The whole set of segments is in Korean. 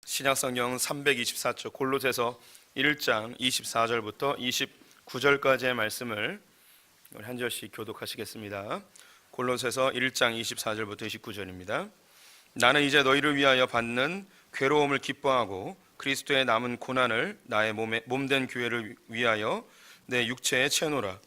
신약성경 324쪽 골로새서 1장 24절부터 29절까지의 말씀을 한 절씩 교독하시겠습니다. 골로새서 1장 24절부터 29절입니다. 나는 이제 너희를 위하여 받는 괴로움을 기뻐하고 그리스도의 남은 고난을 나의 몸된 교회를 위하여 내 육체에 채우노라.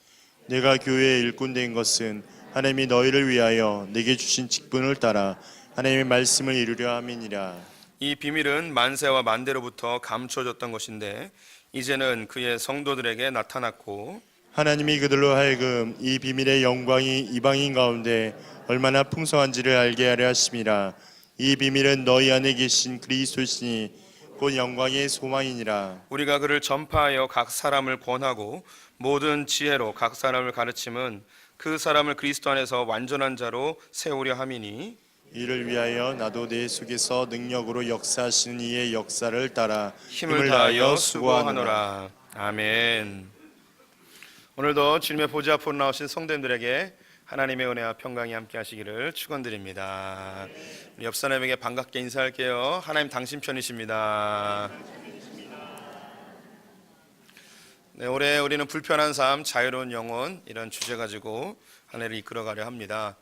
내가 교회의 일꾼 된 것은 하나님이 너희를 위하여 내게 주신 직분을 따라 하나님의 말씀을 이루려 함이니라. 이 비밀은 만세와 만대로부터 감춰졌던 것인데 이제는 그의 성도들에게 나타났고 하나님이 그들로 하여금 이 비밀의 영광이 이방인 가운데 얼마나 풍성한지를 알게 하려 하심이라. 이 비밀은 너희 안에 계신 그리스도시니 곧 영광의 소망이니라. 우리가 그를 전파하여 각 사람을 권하고 모든 지혜로 각 사람을 가르침은 그 사람을 그리스도 안에서 완전한 자로 세우려 함이니 이를 위하여 나도 내 속에서 능력으로 역사하시는 이의 역사를 따라 힘을 다하여 수고하노라. 아멘. 오늘도 주님의 보좌 앞으로 나오신 성도님들에게 하나님의 은혜와 평강이 함께 하시기를 축원드립니다. 우리 옆 사람에게 반갑게 인사할게요. 하나님 당신 편이십니다. 네, 올해 우리는 불편한 삶, 자유로운 영혼 이런 주제 가지고 한 해를 이끌어가려 합니다.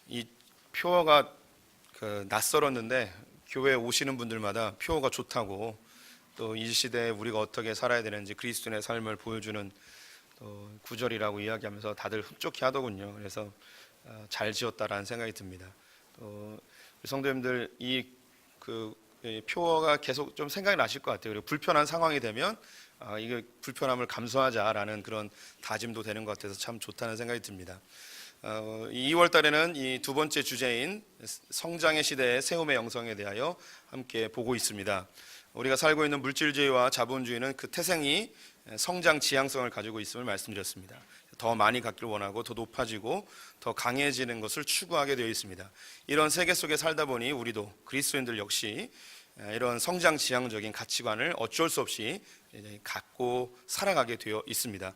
이 표어가 낯설었는데 교회에 오시는 분들마다 표어가 좋다고, 또 이 시대에 우리가 어떻게 살아야 되는지 그리스도인의 삶을 보여주는 또 구절이라고 이야기하면서 다들 흡족해 하더군요. 그래서 잘 지었다라는 생각이 듭니다. 또 성도님들 이 표어가 계속 좀 생각이 나실 것 같아요. 그리고 불편한 상황이 되면 이게 불편함을 감수하자라는 그런 다짐도 되는 것 같아서 참 좋다는 생각이 듭니다. 2월 달에는 이 두 번째 주제인 성장의 시대의 세움의 영성에 대하여 함께 보고 있습니다. 우리가 살고 있는 물질주의와 자본주의는 그 태생이 성장 지향성을 가지고 있음을 말씀드렸습니다. 더 많이 갖기를 원하고 더 높아지고 더 강해지는 것을 추구하게 되어 있습니다. 이런 세계 속에 살다 보니 우리도 그리스도인들 역시 이런 성장 지향적인 가치관을 어쩔 수 없이 갖고 살아가게 되어 있습니다.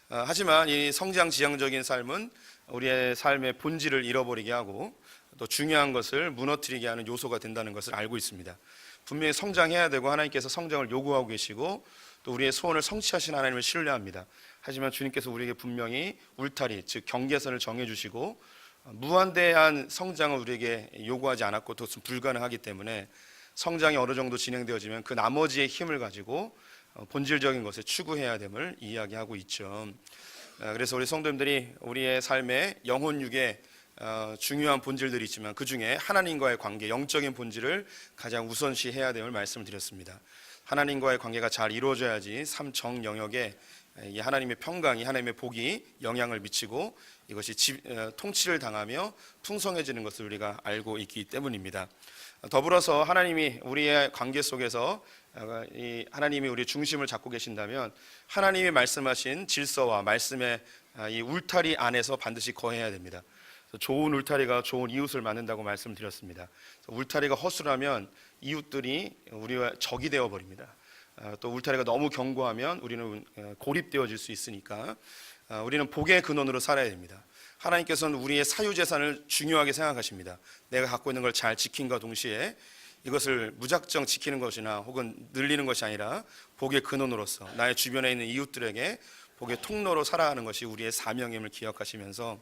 하지만 이 성장 지향적인 삶은 우리의 삶의 본질을 잃어버리게 하고 또 중요한 것을 무너뜨리게 하는 요소가 된다는 것을 알고 있습니다. 분명히 성장해야 되고 하나님께서 성장을 요구하고 계시고 또 우리의 소원을 성취하신 하나님을 신뢰합니다. 하지만 주님께서 우리에게 분명히 울타리, 즉 경계선을 정해주시고 무한대한 성장을 우리에게 요구하지 않았고 그것은 불가능하기 때문에 성장이 어느 정도 진행되어지면 그 나머지의 힘을 가지고 본질적인 것을 추구해야 됨을 이야기하고 있죠. 그래서 우리 성도님들이 우리의 삶에 영혼육에 중요한 본질들이 있지만 그 중에 하나님과의 관계, 영적인 본질을 가장 우선시해야 됨을 말씀드렸습니다. 하나님과의 관계가 잘 이루어져야지 삶 정 영역에 이 하나님의 평강이, 하나님의 복이 영향을 미치고 이것이 통치를 당하며 풍성해지는 것을 우리가 알고 있기 때문입니다. 더불어서 하나님이 우리의 관계 속에서 하나님이 우리의 중심을 잡고 계신다면 하나님이 말씀하신 질서와 말씀의 이 울타리 안에서 반드시 거해야 됩니다. 좋은 울타리가 좋은 이웃을 만든다고 말씀드렸습니다. 울타리가 허술하면 이웃들이 우리와 적이 되어버립니다. 또 울타리가 너무 견고하면 우리는 고립되어질 수 있으니까 우리는 복의 근원으로 살아야 됩니다. 하나님께서는 우리의 사유재산을 중요하게 생각하십니다. 내가 갖고 있는 걸 잘 지킨과 동시에 이것을 무작정 지키는 것이나 혹은 늘리는 것이 아니라 복의 근원으로서 나의 주변에 있는 이웃들에게 복의 통로로 살아가는 것이 우리의 사명임을 기억하시면서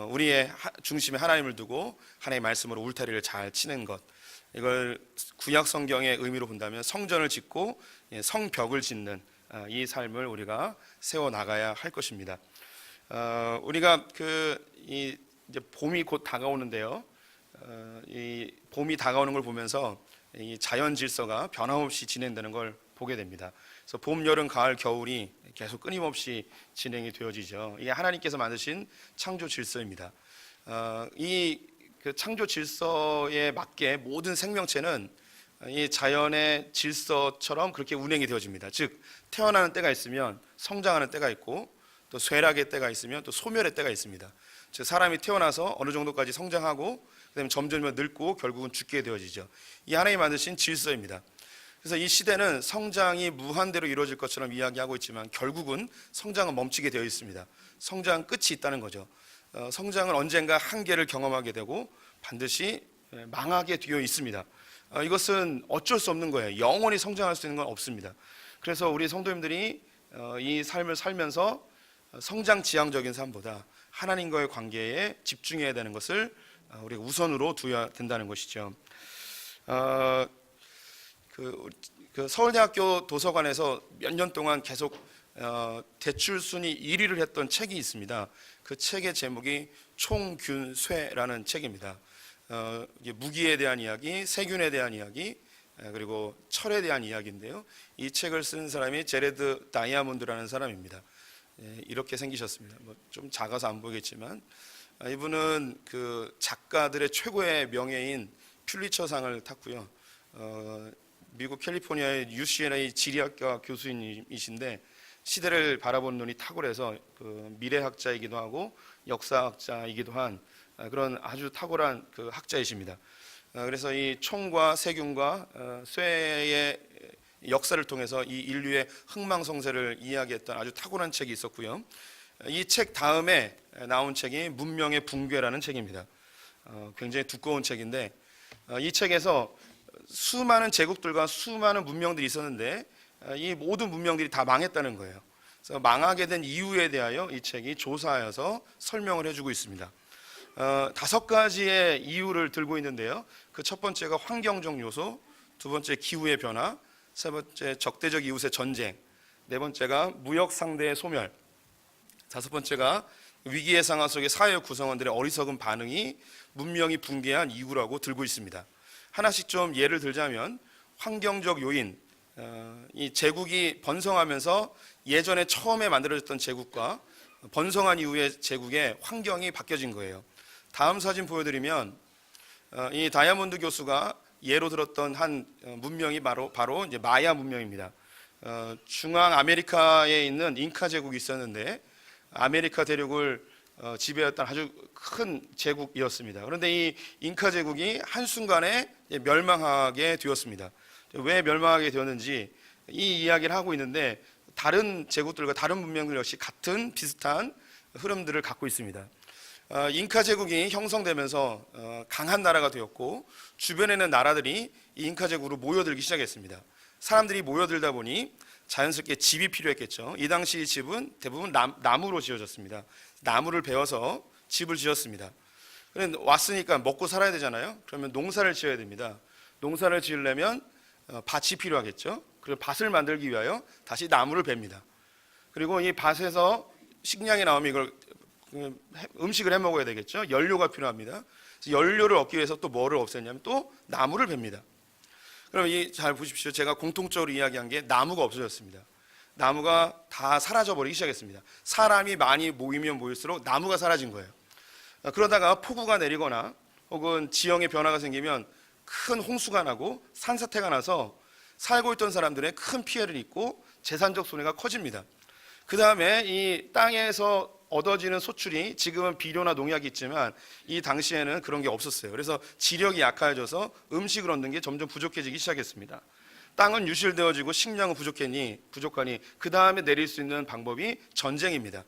우리의 중심에 하나님을 두고 하나님의 말씀으로 울타리를 잘 치는 것, 이걸 구약 성경의 의미로 본다면 성전을 짓고 성벽을 짓는 이 삶을 우리가 세워나가야 할 것입니다. 우리가 이제 봄이 곧 다가오는데요. 이 봄이 다가오는 걸 보면서 이 자연 질서가 변함없이 진행되는 걸 보게 됩니다. 그래서 봄, 여름, 가을, 겨울이 계속 끊임없이 진행이 되어지죠. 이게 하나님께서 만드신 창조 질서입니다. 이 창조 질서에 맞게 모든 생명체는 이 자연의 질서처럼 그렇게 운행이 되어집니다. 즉 태어나는 때가 있으면 성장하는 때가 있고 또 쇠락의 때가 있으면 또 소멸의 때가 있습니다. 즉 사람이 태어나서 어느 정도까지 성장하고 그다음에 점점 늙고 결국은 죽게 되어지죠. 이 하나님이 만드신 질서입니다. 그래서 이 시대는 성장이 무한대로 이루어질 것처럼 이야기하고 있지만 결국은 성장은 멈추게 되어 있습니다. 성장 끝이 있다는 거죠. 성장은 언젠가 한계를 경험하게 되고 반드시 망하게 되어 있습니다. 이것은 어쩔 수 없는 거예요. 영원히 성장할 수 있는 건 없습니다. 그래서 우리 성도님들이 이 삶을 살면서 성장 지향적인 삶보다 하나님과의 관계에 집중해야 되는 것을 우리가 우선으로 두어야 된다는 것이죠. 그 서울대학교 도서관에서 몇 년 동안 계속 대출 순위 1위를 했던 책이 있습니다. 그 책의 제목이 총균쇠라는 책입니다. 이게 무기에 대한 이야기, 세균에 대한 이야기, 그리고 철에 대한 이야기인데요. 이 책을 쓴 사람이 제레드 다이아몬드라는 사람입니다. 이렇게 생기셨습니다. 좀 작아서 안 보이겠지만 이분은 그 작가들의 최고의 명예인 퓰리처상을 탔고요. 미국 캘리포니아의 UCLA 지리학과 교수님이신데 시대를 바라보는 눈이 탁월해서 그 미래학자이기도 하고 역사학자이기도 한 그런 아주 탁월한 그 학자이십니다. 그래서 이 총과 세균과 쇠의 역사를 통해서 이 인류의 흥망성쇠를 이야기했던 아주 탁월한 책이 있었고요. 이 책 다음에 나온 책이 문명의 붕괴라는 책입니다. 굉장히 두꺼운 책인데 이 책에서 수많은 제국들과 수많은 문명들이 있었는데 이 모든 문명들이 다 망했다는 거예요. 그래서 망하게 된 이유에 대하여 이 책이 조사하여서 설명을 해주고 있습니다. 5가지의 이유를 들고 있는데요. 그 첫 번째가 환경적 요소, 두 번째 기후의 변화, 세 번째 적대적 이웃의 전쟁, 네 번째가 무역 상대의 소멸, 다섯 번째가 위기의 상황 속의 사회 구성원들의 어리석은 반응이 문명이 붕괴한 이유라고 들고 있습니다. 하나씩 좀 예를 들자면 환경적 요인, 이 제국이 번성하면서 예전에 처음에 만들어졌던 제국과 번성한 이후의 제국의 환경이 바뀌어진 거예요. 다음 사진 보여드리면 이 다이아몬드 교수가 예로 들었던 한 문명이 바로 이제 마야 문명입니다. 중앙 아메리카에 있는 잉카 제국이 있었는데 아메리카 대륙을 지배했던 아주 큰 제국이었습니다. 그런데 이 잉카 제국이 한순간에 멸망하게 되었습니다. 왜 멸망하게 되었는지 이 이야기를 하고 있는데 다른 제국들과 다른 문명들 역시 같은 비슷한 흐름들을 갖고 있습니다. 잉카 제국이 형성되면서 강한 나라가 되었고 주변에 있는 나라들이 이 잉카 제국으로 모여들기 시작했습니다. 사람들이 모여들다 보니 자연스럽게 집이 필요했겠죠. 이 당시 집은 대부분 나무로 지어졌습니다. 나무를 베어서 집을 지었습니다. 그런데 왔으니까 먹고 살아야 되잖아요. 그러면 농사를 지어야 됩니다. 농사를 지으려면 밭이 필요하겠죠. 그리고 밭을 만들기 위하여 다시 나무를 베입니다. 그리고 이 밭에서 식량이 나오면 이걸 음식을 해 먹어야 되겠죠. 연료가 필요합니다. 연료를 얻기 위해서 또 뭐를 없앴냐면 또 나무를 베입니다. 그럼 잘 보십시오. 제가 공통적으로 이야기한 게 나무가 없어졌습니다. 나무가 다 사라져버리기 시작했습니다. 사람이 많이 모이면 모일수록 나무가 사라진 거예요. 그러다가 폭우가 내리거나 혹은 지형의 변화가 생기면 큰 홍수가 나고 산사태가 나서 살고 있던 사람들의 큰 피해를 입고 재산적 손해가 커집니다. 그 다음에 이 땅에서 얻어지는 소출이 지금은 비료나 농약이 있지만 이 당시에는 그런 게 없었어요. 그래서 지력이 약해져서 음식을 얻는 게 점점 부족해지기 시작했습니다. 땅은 유실되어지고 식량은 부족하니 그 다음에 내릴 수 있는 방법이 전쟁입니다.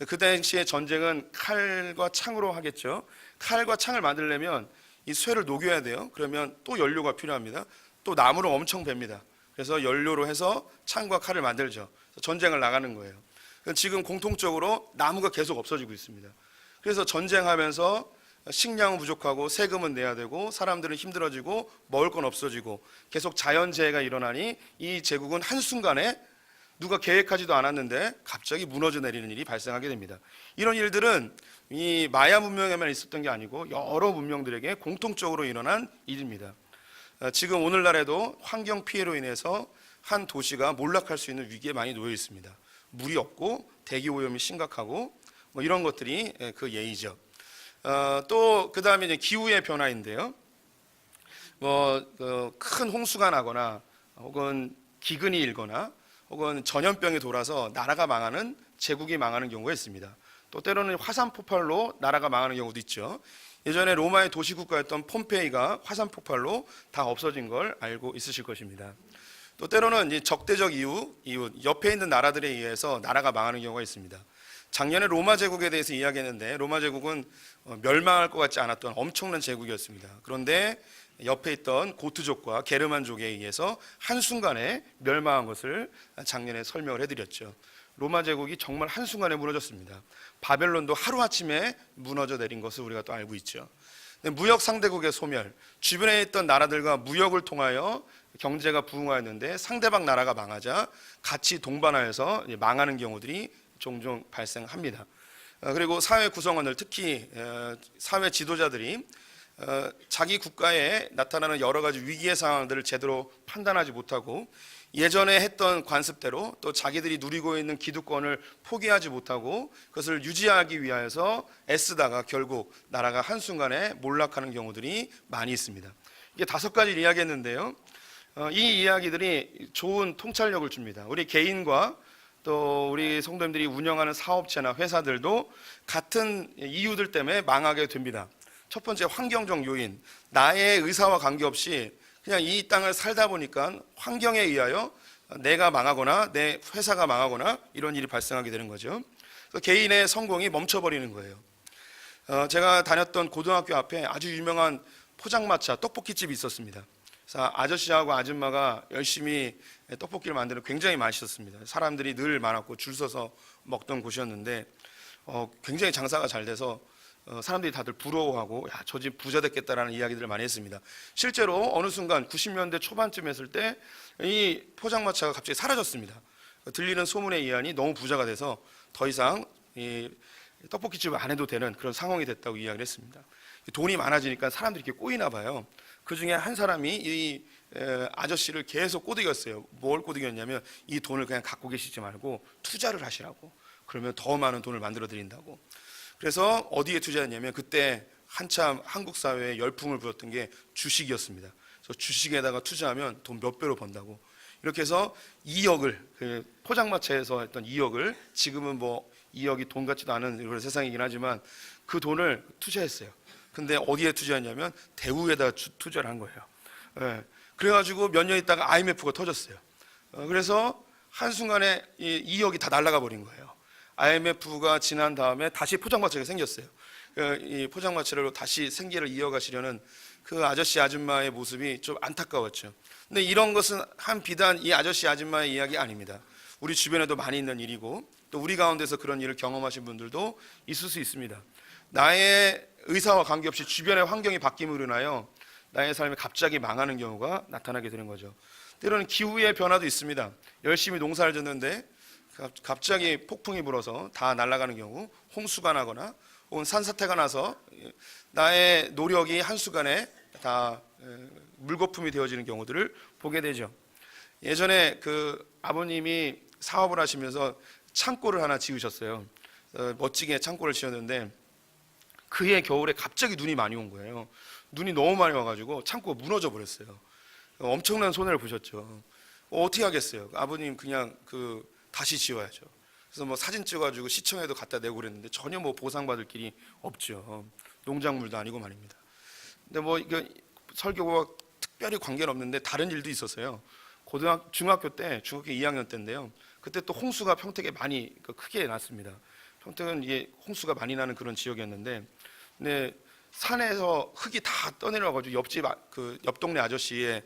그 당시에 전쟁은 칼과 창으로 하겠죠. 칼과 창을 만들려면 이 쇠를 녹여야 돼요. 그러면 또 연료가 필요합니다. 또 나무를 엄청 뱁니다. 그래서 연료로 해서 창과 칼을 만들죠. 전쟁을 나가는 거예요. 지금 공통적으로 나무가 계속 없어지고 있습니다. 그래서 전쟁하면서 식량은 부족하고 세금은 내야 되고 사람들은 힘들어지고 먹을 건 없어지고 계속 자연재해가 일어나니 이 제국은 한순간에 누가 계획하지도 않았는데 갑자기 무너져 내리는 일이 발생하게 됩니다. 이런 일들은 이 마야 문명에만 있었던 게 아니고 여러 문명들에게 공통적으로 일어난 일입니다. 지금 오늘날에도 환경 피해로 인해서 한 도시가 몰락할 수 있는 위기에 많이 놓여 있습니다. 물이 없고 대기 오염이 심각하고 뭐 이런 것들이 그 예이죠. 또 그 다음에 이제 기후의 변화인데요. 큰 홍수가 나거나 혹은 기근이 일거나 혹은 전염병이 돌아서 나라가 망하는 제국이 망하는 경우가 있습니다. 또 때로는 화산 폭발로 나라가 망하는 경우도 있죠. 예전에 로마의 도시국가였던 폼페이가 화산 폭발로 다 없어진 걸 알고 있으실 것입니다. 또 때로는 이제 적대적 이웃 옆에 있는 나라들에 의해서 나라가 망하는 경우가 있습니다. 작년에 로마 제국에 대해서 이야기했는데 로마 제국은 멸망할 것 같지 않았던 엄청난 제국이었습니다. 그런데 옆에 있던 고트족과 게르만족에 의해서 한순간에 멸망한 것을 작년에 설명을 해드렸죠. 로마 제국이 정말 한순간에 무너졌습니다. 바벨론도 하루아침에 무너져 내린 것을 우리가 또 알고 있죠. 무역 상대국의 소멸, 주변에 있던 나라들과 무역을 통하여 경제가 부흥하였는데 상대방 나라가 망하자 같이 동반하여서 망하는 경우들이 종종 발생합니다. 그리고 사회 구성원들, 특히 사회 지도자들이 자기 국가에 나타나는 여러 가지 위기의 상황들을 제대로 판단하지 못하고 예전에 했던 관습대로 또 자기들이 누리고 있는 기득권을 포기하지 못하고 그것을 유지하기 위하여서 애쓰다가 결국 나라가 한순간에 몰락하는 경우들이 많이 있습니다. 이게 5가지를 이야기했는데요. 이 이야기들이 좋은 통찰력을 줍니다. 우리 개인과 또 우리 성도님들이 운영하는 사업체나 회사들도 같은 이유들 때문에 망하게 됩니다. 첫 번째, 환경적 요인. 나의 의사와 관계없이 그냥 이 땅을 살다 보니까 환경에 의하여 내가 망하거나 내 회사가 망하거나 이런 일이 발생하게 되는 거죠. 그래서 개인의 성공이 멈춰버리는 거예요. 제가 다녔던 고등학교 앞에 아주 유명한 포장마차 떡볶이집이 있었습니다. 그래서 아저씨하고 아줌마가 열심히 떡볶이를 만드는 굉장히 맛있었습니다. 사람들이 늘 많았고 줄 서서 먹던 곳이었는데 굉장히 장사가 잘 돼서 사람들이 다들 부러워하고 야, 저 집 부자 됐겠다라는 이야기들을 많이 했습니다. 실제로 어느 순간 90년대 초반쯤 했을 때 이 포장마차가 갑자기 사라졌습니다. 들리는 소문에 의하니 너무 부자가 돼서 더 이상 이 떡볶이집을 안 해도 되는 그런 상황이 됐다고 이야기를 했습니다. 돈이 많아지니까 사람들이 이렇게 꼬이나 봐요. 그 중에 한 사람이 이 아저씨를 계속 꼬드겼어요. 뭘 꼬드겼냐면 이 돈을 그냥 갖고 계시지 말고 투자를 하시라고. 그러면 더 많은 돈을 만들어 드린다고. 그래서 어디에 투자했냐면 그때 한참 한국 사회에 열풍을 불었던 게 주식이었습니다. 그래서 주식에다가 투자하면 돈 몇 배로 번다고. 이렇게 해서 2억을 그 포장마차에서 했던 2억을 지금은 뭐 2억이 돈 같지도 않은 이런 세상이긴 하지만 그 돈을 투자했어요. 근데 어디에 투자했냐면 대우에다 투자를 한 거예요. 예. 그래가지고 몇 년 있다가 IMF가 터졌어요. 그래서 한순간에 이 2억이 다 날아가 버린 거예요. IMF가 지난 다음에 다시 포장마차가 생겼어요. 이 포장마차로 다시 생계를 이어가시려는 그 아저씨 아줌마의 모습이 좀 안타까웠죠. 근데 이런 것은 한 비단 이 아저씨 아줌마의 이야기 아닙니다. 우리 주변에도 많이 있는 일이고 또 우리 가운데서 그런 일을 경험하신 분들도 있을 수 있습니다. 나의 의사와 관계없이 주변의 환경이 바뀜으로 인하여 나의 삶이 갑자기 망하는 경우가 나타나게 되는 거죠. 때로는 기후의 변화도 있습니다. 열심히 농사를 짓는데 갑자기 폭풍이 불어서 다 날아가는 경우, 홍수가 나거나 혹은 산사태가 나서 나의 노력이 한순간에 다 물거품이 되어지는 경우들을 보게 되죠. 예전에 그 아버님이 사업을 하시면서 창고를 하나 지으셨어요. 멋지게 창고를 지었는데 그해 겨울에 갑자기 눈이 많이 온 거예요. 눈이 너무 많이 와가지고 창고가 무너져 버렸어요. 엄청난 손해를 보셨죠. 어떻게 하겠어요? 아버님 그냥 다시 지어야죠. 그래서 뭐 사진 찍어가지고 시청에도 갖다 내고 그랬는데 전혀 뭐 보상받을 길이 없죠. 농작물도 아니고 말입니다. 근데 뭐 이거 설교와 특별히 관계는 없는데 다른 일도 있었어요. 중학교 2학년 때인데요. 그때 또 홍수가 평택에 많이 크게 났습니다. 평택은 이게 홍수가 많이 나는 그런 지역이었는데, 근데 산에서 흙이 다 떠내려가지고 옆 동네 아저씨의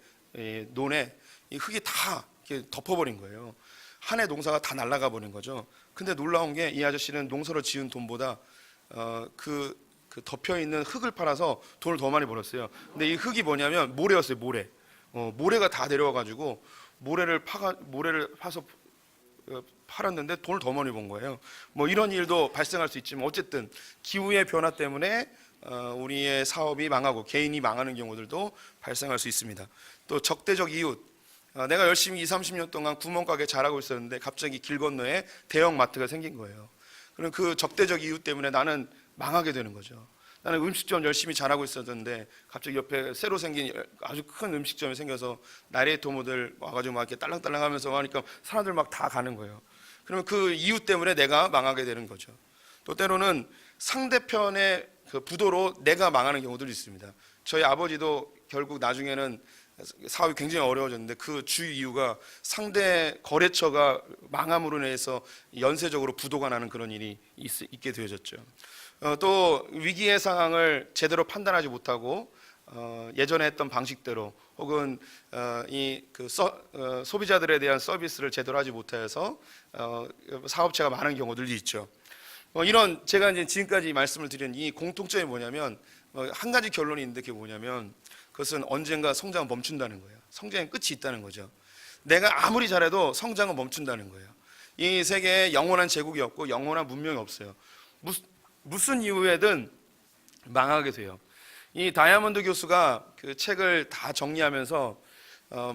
논에 이 흙이 다 이렇게 덮어버린 거예요. 한 해 농사가 다 날아가 버린 거죠. 근데 놀라운 게 이 아저씨는 농사를 지은 돈보다 그 덮여 있는 흙을 팔아서 돈을 더 많이 벌었어요. 근데 이 흙이 뭐냐면 모래였어요. 모래. 모래가 다 내려와가지고 모래를 파서 팔았는데 돈을 더 많이 번 거예요. 뭐 이런 일도 발생할 수 있지만 어쨌든 기후의 변화 때문에 우리의 사업이 망하고 개인이 망하는 경우들도 발생할 수 있습니다. 또 적대적 이웃. 내가 열심히 20-30년 동안 구멍가게 잘하고 있었는데 갑자기 길 건너에 대형 마트가 생긴 거예요. 그럼 그 적대적 이유 때문에 나는 망하게 되는 거죠. 나는 음식점 열심히 잘하고 있었는데 갑자기 옆에 새로 생긴 아주 큰 음식점이 생겨서 나레이터 도모들 와가지고 막 이렇게 딸랑딸랑하면서 하니까 사람들 막 다 가는 거예요. 그러면 그 이유 때문에 내가 망하게 되는 거죠. 또 때로는 상대편의 그 부도로 내가 망하는 경우도 있습니다. 저희 아버지도 결국 나중에는 사업이 굉장히 어려워졌는데 그 주 이유가 상대 거래처가 망함으로 인해서 연쇄적으로 부도가 나는 그런 일이 있게 되어졌죠. 또 위기의 상황을 제대로 판단하지 못하고 예전에 했던 방식대로 혹은 소비자들에 대한 서비스를 제대로 하지 못해서 사업체가 많은 경우들이 있죠. 이런 제가 이제 지금까지 말씀을 드린 이 공통점이 뭐냐면 한 가지 결론이 있는데 그게 뭐냐면 그것은 언젠가 성장은 멈춘다는 거예요. 성장의 끝이 있다는 거죠. 내가 아무리 잘해도 성장은 멈춘다는 거예요. 이 세계에 영원한 제국이 없고 영원한 문명이 없어요. 무슨 이유에든 망하게 돼요. 이 다이아몬드 교수가 그 책을 다 정리하면서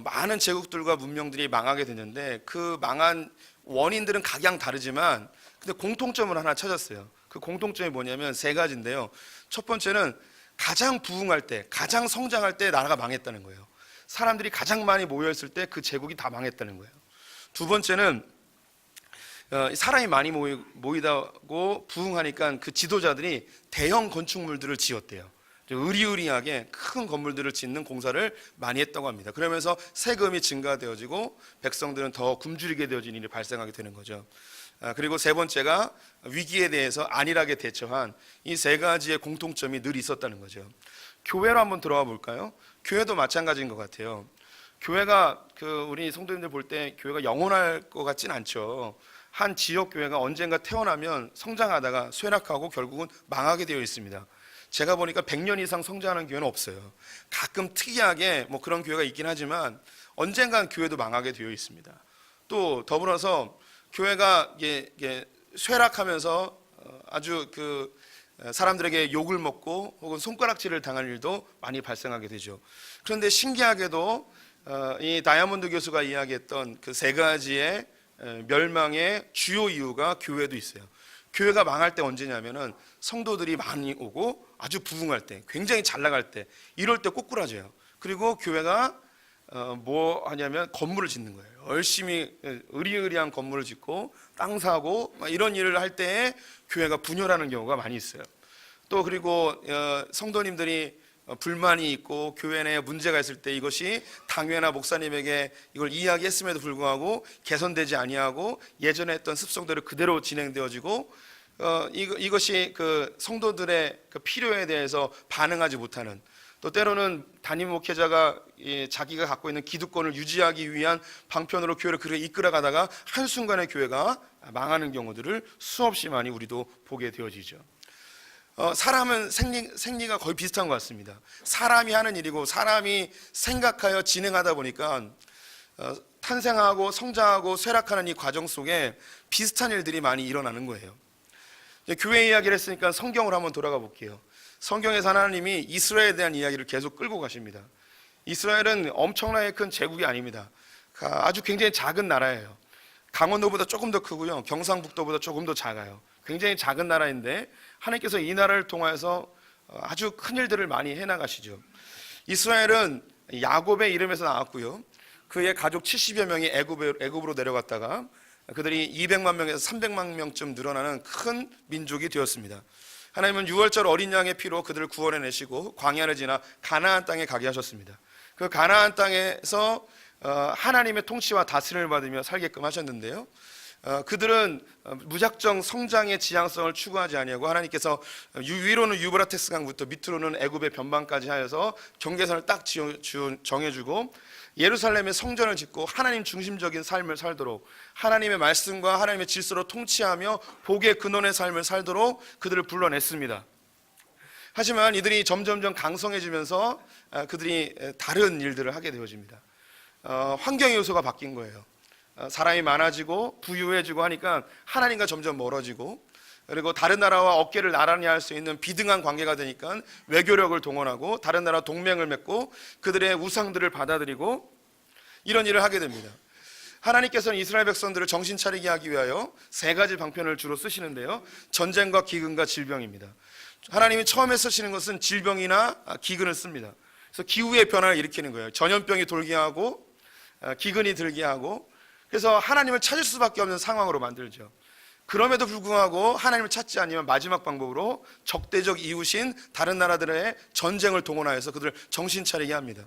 많은 제국들과 문명들이 망하게 되는데 그 망한 원인들은 각양 다르지만 근데 공통점을 하나 찾았어요. 그 공통점이 뭐냐면 세 가지인데요. 첫 번째는 가장 부흥할 때, 가장 성장할 때 나라가 망했다는 거예요. 사람들이 가장 많이 모여있을 때 그 제국이 다 망했다는 거예요. 두 번째는 사람이 많이 모이다고 부흥하니까 그 지도자들이 대형 건축물들을 지었대요. 의리의리하게 큰 건물들을 짓는 공사를 많이 했다고 합니다. 그러면서 세금이 증가되어지고 백성들은 더 굶주리게 되어진 일이 발생하게 되는 거죠. 그리고 세 번째가 위기에 대해서 안일하게 대처한 이 세 가지의 공통점이 늘 있었다는 거죠. 교회로 한번 들어가 볼까요? 교회도 마찬가지인 것 같아요. 교회가 우리 성도님들 볼 때 교회가 영원할 것 같진 않죠. 한 지역 교회가 언젠가 태어나면 성장하다가 쇠락하고 결국은 망하게 되어 있습니다. 제가 보니까 100년 이상 성장하는 교회는 없어요. 가끔 특이하게 뭐 그런 교회가 있긴 하지만 언젠간 교회도 망하게 되어 있습니다. 또 더불어서 교회가 쇠락하면서 아주 사람들에게 욕을 먹고 혹은 손가락질을 당할 일도 많이 발생하게 되죠. 그런데 신기하게도 이 다이아몬드 교수가 이야기했던 그 세 가지의 멸망의 주요 이유가 교회도 있어요. 교회가 망할 때 언제냐면은 성도들이 많이 오고 아주 부흥할 때, 굉장히 잘 나갈 때, 이럴 때 꼬꾸라져요. 그리고 교회가 뭐 하냐면 건물을 짓는 거예요. 열심히 의리의리한 건물을 짓고 땅 사고 이런 일을 할 때에 교회가 분열하는 경우가 많이 있어요. 또 그리고 성도님들이 불만이 있고 교회 내에 문제가 있을 때 이것이 당회나 목사님에게 이걸 이야기했음에도 불구하고 개선되지 아니하고 예전에 했던 습성대로 그대로 진행되어지고 이것이 그 성도들의 그 필요에 대해서 반응하지 못하는, 또 때로는 담임 목회자가 자기가 갖고 있는 기득권을 유지하기 위한 방편으로 교회를 그렇게 이끌어가다가 한순간에 교회가 망하는 경우들을 수없이 많이 우리도 보게 되어지죠. 사람은 생리가 거의 비슷한 것 같습니다. 사람이 하는 일이고 사람이 생각하여 진행하다 보니까 탄생하고 성장하고 쇠락하는 이 과정 속에 비슷한 일들이 많이 일어나는 거예요. 교회 이야기를 했으니까 성경으로 한번 돌아가 볼게요. 성경에서 하나님이 이스라엘에 대한 이야기를 계속 끌고 가십니다. 이스라엘은 엄청나게 큰 제국이 아닙니다. 아주 굉장히 작은 나라예요. 강원도보다 조금 더 크고요, 경상북도보다 조금 더 작아요. 굉장히 작은 나라인데 하나님께서 이 나라를 통해서 아주 큰 일들을 많이 해나가시죠. 이스라엘은 야곱의 이름에서 나왔고요, 그의 가족 70여 명이 애굽으로 내려갔다가 그들이 200만 명에서 300만 명쯤 늘어나는 큰 민족이 되었습니다. 하나님은 6월절 어린 양의 피로 그들을 구원해내시고 광야를 지나 가나안 땅에 가게 하셨습니다. 그 가나안 땅에서 하나님의 통치와 다스림을 받으며 살게끔 하셨는데요, 그들은 무작정 성장의 지향성을 추구하지 아니하고 하나님께서 위로는 유브라테스 강부터 밑으로는 애굽의 변방까지 하여서 경계선을 딱 정해주고 예루살렘의 성전을 짓고 하나님 중심적인 삶을 살도록, 하나님의 말씀과 하나님의 질서로 통치하며 복의 근원의 삶을 살도록 그들을 불러냈습니다. 하지만 이들이 점점점 강성해지면서 그들이 다른 일들을 하게 되어집니다. 환경 요소가 바뀐 거예요. 사람이 많아지고 부유해지고 하니까 하나님과 점점 멀어지고, 그리고 다른 나라와 어깨를 나란히 할 수 있는 비등한 관계가 되니까 외교력을 동원하고 다른 나라 동맹을 맺고 그들의 우상들을 받아들이고 이런 일을 하게 됩니다. 하나님께서는 이스라엘 백성들을 정신 차리게 하기 위하여 세 가지 방편을 주로 쓰시는데요, 전쟁과 기근과 질병입니다. 하나님이 처음에 쓰시는 것은 질병이나 기근을 씁니다. 그래서 기후의 변화를 일으키는 거예요. 전염병이 돌게 하고 기근이 들게 하고, 그래서 하나님을 찾을 수밖에 없는 상황으로 만들죠. 그럼에도 불구하고 하나님을 찾지 않으면 마지막 방법으로 적대적 이웃인 다른 나라들의 전쟁을 동원하여서 그들을 정신 차리게 합니다.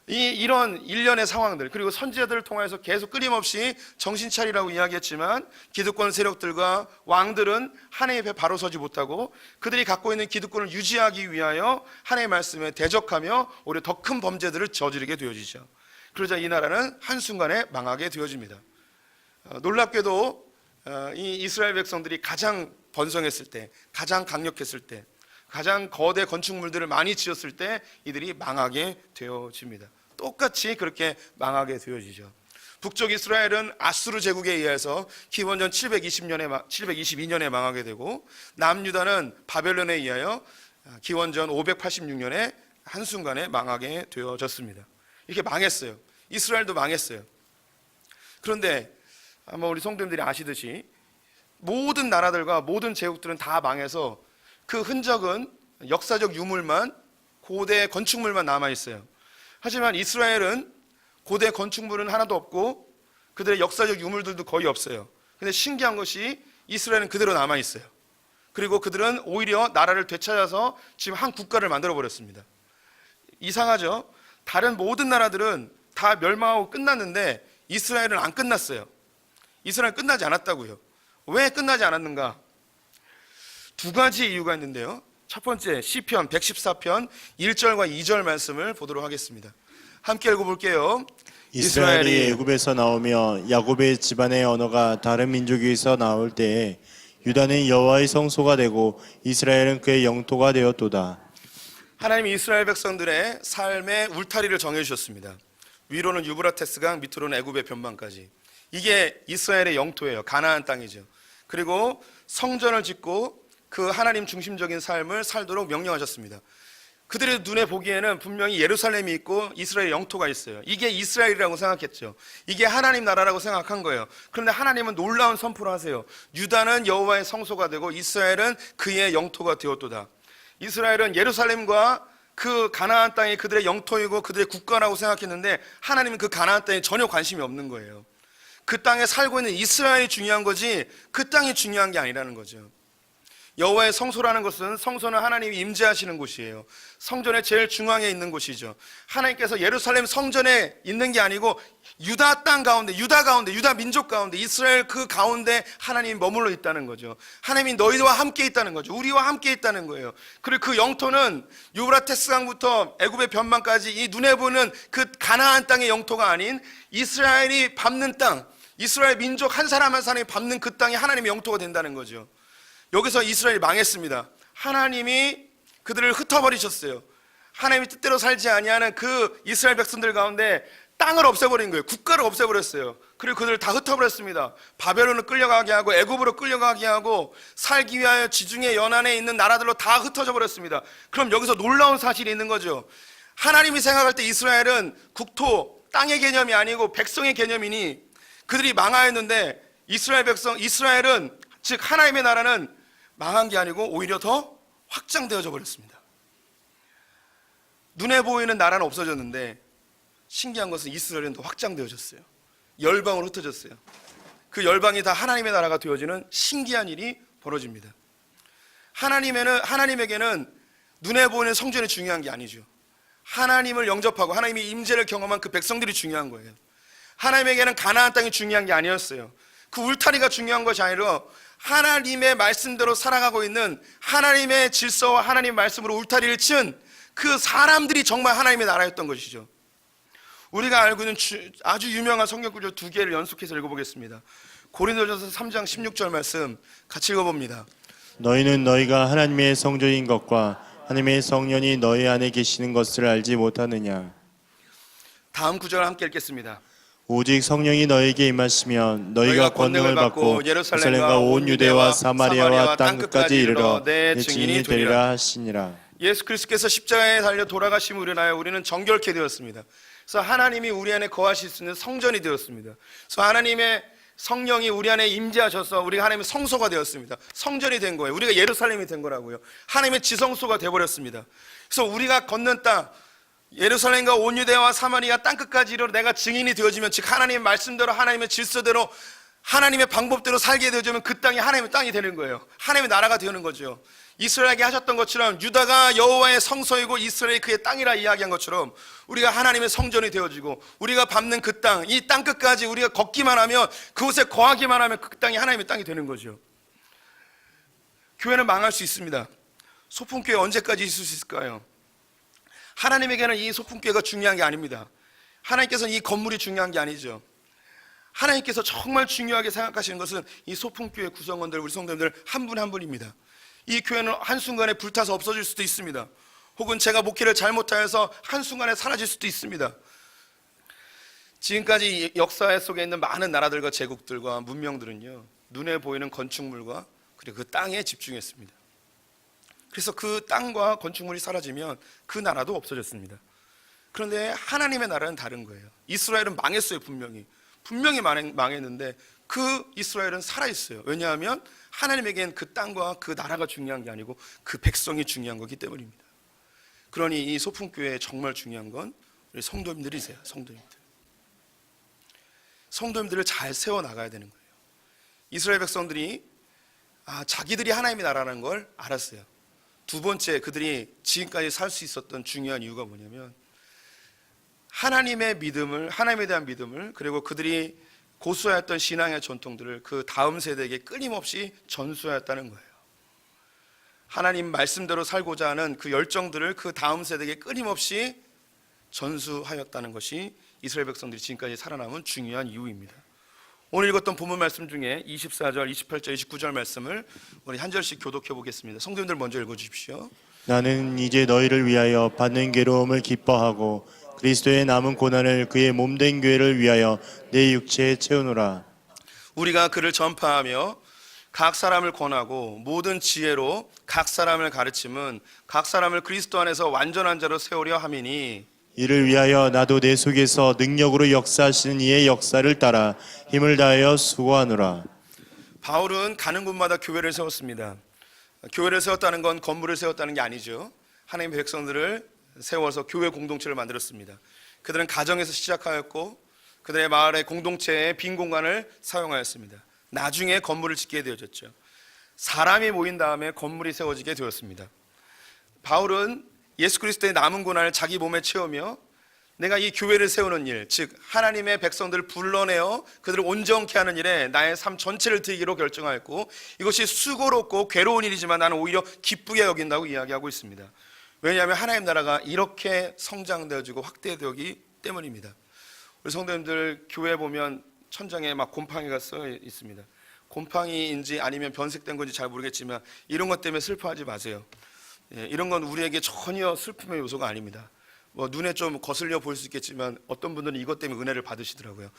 이런 일련의 상황들, 그리고 선지자들을 통해서 계속 끊임없이 정신 차리라고 이야기했지만 기득권 세력들과 왕들은 하나님 앞에 바로 서지 못하고 그들이 갖고 있는 기득권을 유지하기 위하여 하나님의 말씀에 대적하며 오히려 더 큰 범죄들을 저지르게 되어지죠. 그러자 이 나라는 한순간에 망하게 되어집니다. 놀랍게도 이 이스라엘 백성들이 가장 번성했을 때, 가장 강력했을 때, 가장 거대 건축물들을 많이 지었을 때 이들이 망하게 되어집니다. 똑같이 그렇게 망하게 되어지죠. 북쪽 이스라엘은 아수르 제국에 의해서 기원전 722년에 망하게 되고, 남유다는 바벨론에 의하여 기원전 586년에 한순간에 망하게 되어졌습니다. 이렇게 망했어요. 이스라엘도 망했어요. 그런데 아마 우리 성도님들이 아시듯이 모든 나라들과 모든 제국들은 다 망해서 그 흔적은 역사적 유물만, 고대 건축물만 남아있어요. 하지만 이스라엘은 고대 건축물은 하나도 없고 그들의 역사적 유물들도 거의 없어요. 근데 신기한 것이 이스라엘은 그대로 남아있어요. 그리고 그들은 오히려 나라를 되찾아서 지금 한 국가를 만들어버렸습니다. 이상하죠? 다른 모든 나라들은 다 멸망하고 끝났는데 이스라엘은 안 끝났어요. 이스라엘은 끝나지 않았다고요. 왜 끝나지 않았는가? 두 가지 이유가 있는데요. 첫 번째, 시편 114편 1절과 2절 말씀을 보도록 하겠습니다. 함께 읽어볼게요. 이스라엘이 애굽에서 나오며 야곱의 집안의 언어가 다른 민족에서 나올 때에 유다는 여호와의 성소가 되고 이스라엘은 그의 영토가 되었도다. 하나님이 이스라엘 백성들의 삶의 울타리를 정해주셨습니다. 위로는 유브라테스 강, 밑으로는 애굽의 변방까지. 이게 이스라엘의 영토예요. 가나안 땅이죠. 그리고 성전을 짓고 그 하나님 중심적인 삶을 살도록 명령하셨습니다. 그들의 눈에 보기에는 분명히 예루살렘이 있고 이스라엘 영토가 있어요. 이게 이스라엘이라고 생각했죠. 이게 하나님 나라라고 생각한 거예요. 그런데 하나님은 놀라운 선포를 하세요. 유다는 여호와의 성소가 되고 이스라엘은 그의 영토가 되었도다. 이스라엘은 예루살렘과 그 가나안 땅이 그들의 영토이고 그들의 국가라고 생각했는데 하나님은 그 가나안 땅에 전혀 관심이 없는 거예요. 그 땅에 살고 있는 이스라엘이 중요한 거지 그 땅이 중요한 게 아니라는 거죠. 여호와의 성소라는 것은, 성소는 하나님이 임재하시는 곳이에요. 성전의 제일 중앙에 있는 곳이죠. 하나님께서 예루살렘 성전에 있는 게 아니고 유다 땅 가운데, 유다 민족 가운데, 이스라엘 그 가운데 하나님이 머물러 있다는 거죠. 하나님이 너희와 함께 있다는 거죠. 우리와 함께 있다는 거예요. 그리고 그 영토는 유브라테스 강부터 애굽의 변방까지 이 눈에 보이는 그 가나안 땅의 영토가 아닌 이스라엘이 밟는 땅, 이스라엘 민족 한 사람 한 사람이 밟는 그 땅이 하나님의 영토가 된다는 거죠. 여기서 이스라엘이 망했습니다. 하나님이 그들을 흩어버리셨어요. 하나님이 뜻대로 살지 아니하는 그 이스라엘 백성들 가운데 땅을 없애버린 거예요. 국가를 없애버렸어요. 그리고 그들을 다 흩어버렸습니다. 바벨론을 끌려가게 하고 애굽으로 끌려가게 하고 살기 위하여 지중해 연안에 있는 나라들로 다 흩어져 버렸습니다. 그럼 여기서 놀라운 사실이 있는 거죠. 하나님이 생각할 때 이스라엘은 국토, 땅의 개념이 아니고 백성의 개념이니 그들이 망하였는데 이스라엘은 즉 하나님의 나라는 망한 게 아니고 오히려 더 확장되어져 버렸습니다. 눈에 보이는 나라는 없어졌는데 신기한 것은 이스라엘은 더 확장되어졌어요. 열방으로 흩어졌어요. 그 열방이 다 하나님의 나라가 되어지는 신기한 일이 벌어집니다. 하나님에게는 눈에 보이는 성전이 중요한 게 아니죠. 하나님을 영접하고 하나님의 임재를 경험한 그 백성들이 중요한 거예요. 하나님에게는 가나안 땅이 중요한 게 아니었어요. 그 울타리가 중요한 것이 아니라 하나님의 말씀대로 살아가고 있는 하나님의 질서와 하나님의 말씀으로 울타리를 친 그 사람들이 정말 하나님의 나라였던 것이죠. 우리가 알고 있는 아주 유명한 성경 구절 두 개를 연속해서 읽어보겠습니다. 고린도전서 3장 16절 말씀 같이 읽어봅니다. 너희는 너희가 하나님의 성전인 것과 하나님의 성령이 너희 안에 계시는 것을 알지 못하느냐. 다음 구절을 함께 읽겠습니다. 오직 성령이 너희에게 임하시면 너희가 권능을 받고 예루살렘과 온 유대와 사마리아와 땅끝까지 이르러 내 증인이 되리라 하시니라. 예수 그리스도께서 십자가에 달려 돌아가심으로 인하여 우리는 정결케 되었습니다. 그래서 하나님이 우리 안에 거하실 수 있는 성전이 되었습니다. 그래서 하나님의 성령이 우리 안에 임재하셔서 우리가 하나님의 성소가 되었습니다. 성전이 된 거예요. 우리가 예루살렘이 된 거라고요. 하나님의 지성소가 되어버렸습니다. 그래서 우리가 걷는 땅, 예루살렘과 온 유대와 사마리아 땅끝까지 이르러 내가 증인이 되어지면, 즉 하나님의 말씀대로 하나님의 질서대로 하나님의 방법대로 살게 되어지면 그 땅이 하나님의 땅이 되는 거예요. 하나님의 나라가 되는 거죠. 이스라엘에게 하셨던 것처럼 유다가 여호와의 성소이고 이스라엘이 그의 땅이라 이야기한 것처럼 우리가 하나님의 성전이 되어지고 우리가 밟는 그 땅, 이 땅 끝까지 우리가 걷기만 하면, 그곳에 거하기만 하면 그 땅이 하나님의 땅이 되는 거죠. 교회는 망할 수 있습니다. 소품교회 언제까지 있을 수 있을까요? 하나님에게는 이 소품교회가 중요한 게 아닙니다. 하나님께서는 이 건물이 중요한 게 아니죠. 하나님께서 정말 중요하게 생각하시는 것은 이 소품교회 구성원들, 우리 성도님들 한 분 한 분입니다. 이 교회는 한순간에 불타서 없어질 수도 있습니다. 혹은 제가 목회를 잘못하여서 한순간에 사라질 수도 있습니다. 지금까지 역사 속에 있는 많은 나라들과 제국들과 문명들은요, 눈에 보이는 건축물과 그리고 그 땅에 집중했습니다. 그래서 그 땅과 건축물이 사라지면 그 나라도 없어졌습니다. 그런데 하나님의 나라는 다른 거예요. 이스라엘은 망했어요. 분명히 망했는데 그 이스라엘은 살아있어요. 왜냐하면 하나님에겐 그 땅과 그 나라가 중요한 게 아니고 그 백성이 중요한 거기 때문입니다. 그러니 이 소품교회에 정말 중요한 건 우리 성도님들이세요. 성도님들을 잘 세워나가야 되는 거예요. 이스라엘 백성들이 자기들이 하나님의 나라라는 걸 알았어요. 두 번째, 그들이 지금까지 살 수 있었던 중요한 이유가 뭐냐면 하나님에 대한 믿음을, 그리고 그들이 고수하였던 신앙의 전통들을 그 다음 세대에게 끊임없이 전수하였다는 거예요. 하나님 말씀대로 살고자 하는 그 열정들을 그 다음 세대에게 끊임없이 전수하였다는 것이 이스라엘 백성들이 지금까지 살아남은 중요한 이유입니다. 오늘 읽었던 본문 말씀 중에 24절, 28절, 29절 말씀을 우리 한 절씩 교독해 보겠습니다. 성도님들 먼저 읽어주십시오. 나는 이제 너희를 위하여 받는 괴로움을 기뻐하고 그리스도의 남은 고난을 그의 몸된 교회를 위하여 내 육체에 채우노라. 우리가 그를 전파하며 각 사람을 권하고 모든 지혜로 각 사람을 가르침은 각 사람을 그리스도 안에서 완전한 자로 세우려 함이니, 이를 위하여 나도 내 속에서 능력으로 역사하시는 이의 역사를 따라 힘을 다하여 수고하노라. 바울은 가는 곳마다 교회를 세웠습니다. 교회를 세웠다는 건 건물을 세웠다는 게 아니죠. 하나님의 백성들을 세워서 교회 공동체를 만들었습니다. 그들은 가정에서 시작하였고 그들의 마을의 공동체의 빈 공간을 사용하였습니다. 나중에 건물을 짓게 되어졌죠. 사람이 모인 다음에 건물이 세워지게 되었습니다. 바울은 예수 그리스도의 남은 고난을 자기 몸에 채우며 내가 이 교회를 세우는 일, 즉 하나님의 백성들을 불러내어 그들을 온전케 하는 일에 나의 삶 전체를 드리기로 결정하였고, 이것이 수고롭고 괴로운 일이지만 나는 오히려 기쁘게 여긴다고 이야기하고 있습니다. 왜냐하면 하나님 나라가 이렇게 성장되어지고 확대되기 때문입니다. 우리 성도님들 교회에 보면 천장에 막 곰팡이가 써 있습니다. 곰팡이인지 아니면 변색된 건지 잘 모르겠지만 이런 것 때문에 슬퍼하지 마세요. 이런 건 우리에게 전혀 슬픔의 요소가 아닙니다. 눈에 좀 거슬려 보일 수 있겠지만 어떤 분들은 이것 때문에 은혜를 받으시더라고요.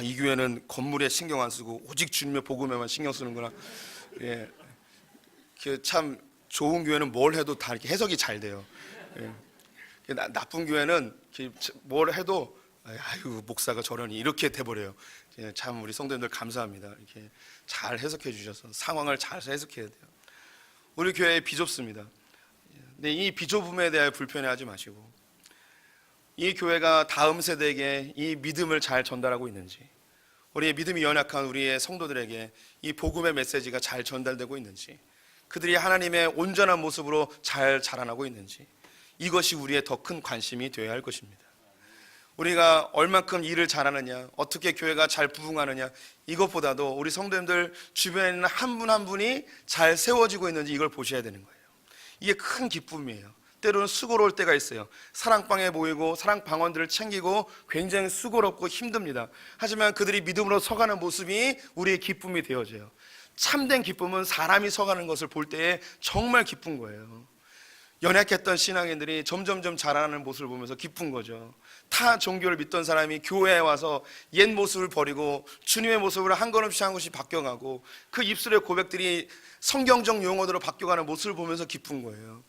이 교회는 건물에 신경 안 쓰고 오직 주님의 복음에만 신경 쓰는구나. 참 좋은 교회는 뭘 해도 다 이렇게 해석이 잘 돼요. 나쁜 교회는 뭘 해도 아유 목사가 저러니 이렇게 돼버려요. 참 우리 성도님들 감사합니다. 이렇게 잘 해석해 주셔서 상황을 잘 해석해야 돼요. 우리 교회 비좁습니다. 근데 이 비좁음에 대하여 불편해하지 마시고 이 교회가 다음 세대에게 이 믿음을 잘 전달하고 있는지, 우리의 믿음이 연약한 우리의 성도들에게 이 복음의 메시지가 잘 전달되고 있는지, 그들이 하나님의 온전한 모습으로 잘 자라나고 있는지, 이것이 우리의 더 큰 관심이 되어야 할 것입니다. 우리가 얼만큼 일을 잘하느냐, 어떻게 교회가 잘 부흥하느냐, 이것보다도 우리 성도님들 주변에 있는 한 분 한 분이 잘 세워지고 있는지 이걸 보셔야 되는 거예요. 이게 큰 기쁨이에요. 때로는 수고로울 때가 있어요. 사랑방에 모이고 사랑방원들을 챙기고 굉장히 수고롭고 힘듭니다. 하지만 그들이 믿음으로 서가는 모습이 우리의 기쁨이 되어져요. 참된 기쁨은 사람이 서가는 것을 볼 때에 정말 기쁜 거예요. 연약했던 신앙인들이 점점점 자라나는 모습을 보면서 기쁜 거죠. 타 종교를 믿던 사람이 교회에 와서 옛 모습을 버리고 주님의 모습으로 한 걸음씩 한 걸음씩 바뀌어가고 그 입술의 고백들이 성경적 용어로 바뀌어가는 모습을 보면서 기쁜 거예요.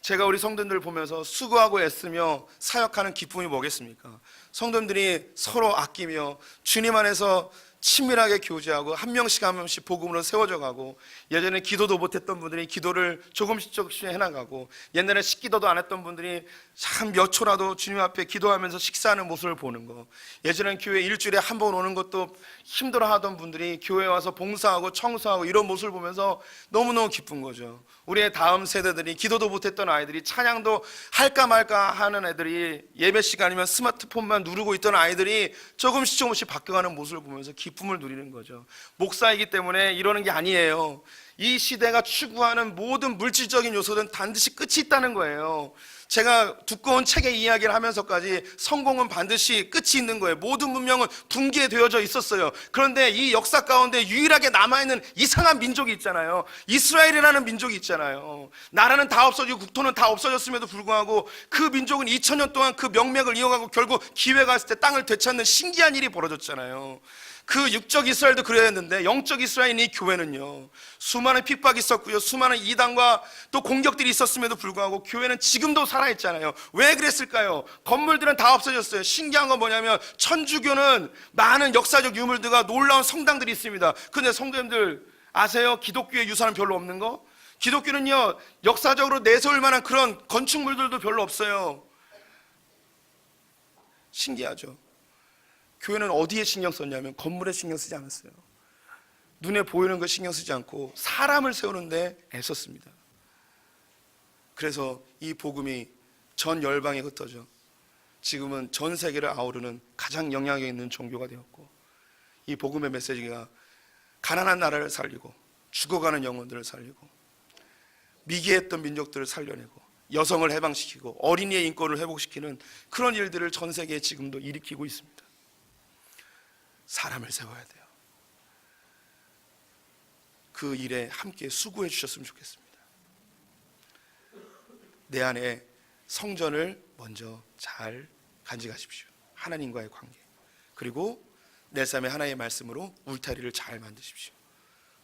제가 우리 성도님들을 보면서 수고하고 애쓰며 사역하는 기쁨이 뭐겠습니까? 성도님들이 서로 아끼며 주님 안에서 친밀하게 교제하고 한 명씩 한 명씩 복음으로 세워져 가고, 예전에 기도도 못했던 분들이 기도를 조금씩 해나가고, 옛날에 식기도도 안 했던 분들이 참 몇 초라도 주님 앞에 기도하면서 식사하는 모습을 보는 거, 예전엔 교회 일주일에 한 번 오는 것도 힘들어하던 분들이 교회에 와서 봉사하고 청소하고 이런 모습을 보면서 너무너무 기쁜 거죠. 우리의 다음 세대들이, 기도도 못했던 아이들이, 찬양도 할까 말까 하는 애들이, 예배 시간이면 스마트폰만 누르고 있던 아이들이 조금씩 바뀌어가는 모습을 보면서 기쁨을 누리는 거죠. 목사이기 때문에 이러는 게 아니에요. 이 시대가 추구하는 모든 물질적인 요소들은 반드시 끝이 있다는 거예요. 제가 두꺼운 책의 이야기를 하면서까지 성공은 반드시 끝이 있는 거예요. 모든 문명은 붕괴되어져 있었어요. 그런데 이 역사 가운데 유일하게 남아있는 이상한 민족이 있잖아요. 이스라엘이라는 민족이 있잖아요. 나라는 다 없어지고 국토는 다 없어졌음에도 불구하고 그 민족은 2000년 동안 그 명맥을 이어가고 결국 기회가 있을 때 땅을 되찾는 신기한 일이 벌어졌잖아요. 그 육적 이스라엘도 그래야 했는데 영적 이스라엘인 이 교회는요, 수많은 핍박이 있었고요, 수많은 이단과 또 공격들이 있었음에도 불구하고 교회는 지금도 살아있잖아요. 왜 그랬을까요? 건물들은 다 없어졌어요. 신기한 건 뭐냐면 천주교는 많은 역사적 유물들과 놀라운 성당들이 있습니다. 근데 성도님들 아세요? 기독교의 유산은 별로 없는 거? 기독교는요, 역사적으로 내세울 만한 그런 건축물들도 별로 없어요. 신기하죠? 교회는 어디에 신경 썼냐면 건물에 신경 쓰지 않았어요. 눈에 보이는 거 신경 쓰지 않고 사람을 세우는데 애썼습니다. 그래서 이 복음이 전 열방에 흩어져 지금은 전 세계를 아우르는 가장 영향력 있는 종교가 되었고, 이 복음의 메시지가 가난한 나라를 살리고 죽어가는 영혼들을 살리고 미개했던 민족들을 살려내고 여성을 해방시키고 어린이의 인권을 회복시키는 그런 일들을 전 세계에 지금도 일으키고 있습니다. 사람을 세워야 돼요. 그 일에 함께 수고해 주셨으면 좋겠습니다. 내 안에 성전을 먼저 잘 간직하십시오. 하나님과의 관계. 그리고 내 삶에 하나님의 말씀으로 울타리를 잘 만드십시오.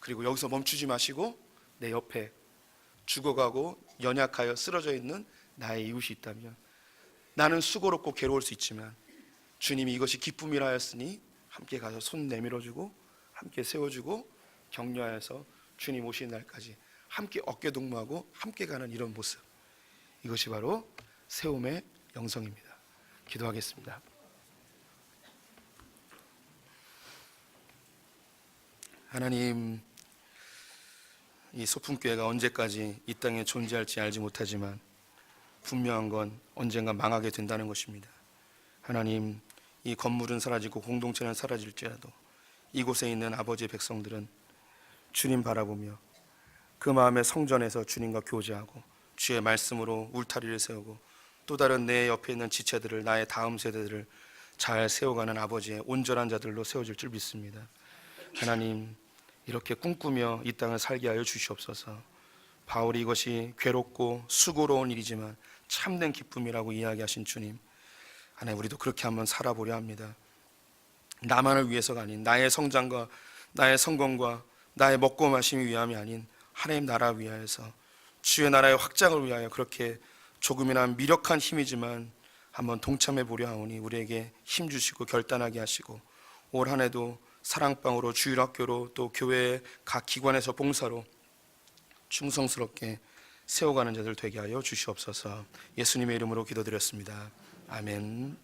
그리고 여기서 멈추지 마시고 내 옆에 죽어가고 연약하여 쓰러져 있는 나의 이웃이 있다면, 나는 수고롭고 괴로울 수 있지만 주님이 이것이 기쁨이라 하였으니 함께 가서 손 내밀어주고 함께 세워주고 격려하여서 주님 오시는 날까지 함께 어깨 동무하고 함께 가는 이런 모습, 이것이 바로 세움의 영성입니다. 기도하겠습니다. 하나님, 이 소품교회가 언제까지 이 땅에 존재할지 알지 못하지만 분명한 건 언젠가 망하게 된다는 것입니다. 하나님, 이 건물은 사라지고 공동체는 사라질지라도 이곳에 있는 아버지의 백성들은 주님 바라보며 그 마음의 성전에서 주님과 교제하고 주의 말씀으로 울타리를 세우고 또 다른 내 옆에 있는 지체들을, 나의 다음 세대들을 잘 세워가는 아버지의 온전한 자들로 세워질 줄 믿습니다. 하나님, 이렇게 꿈꾸며 이 땅을 살게 하여 주시옵소서. 바울이 이것이 괴롭고 수고로운 일이지만 참된 기쁨이라고 이야기하신 주님, 하나님, 우리도 그렇게 한번 살아보려 합니다. 나만을 위해서가 아닌, 나의 성장과 나의 성공과 나의 먹고 마심이 위함이 아닌 하나님 나라 위하여서, 주의 나라의 확장을 위하여 그렇게 조금이나 미력한 힘이지만 한번 동참해 보려 하오니 우리에게 힘 주시고 결단하게 하시고, 올 한 해도 사랑방으로, 주일학교로, 또 교회의 각 기관에서 봉사로 충성스럽게 세워가는 자들 되게 하여 주시옵소서. 예수님의 이름으로 기도드렸습니다. 아멘.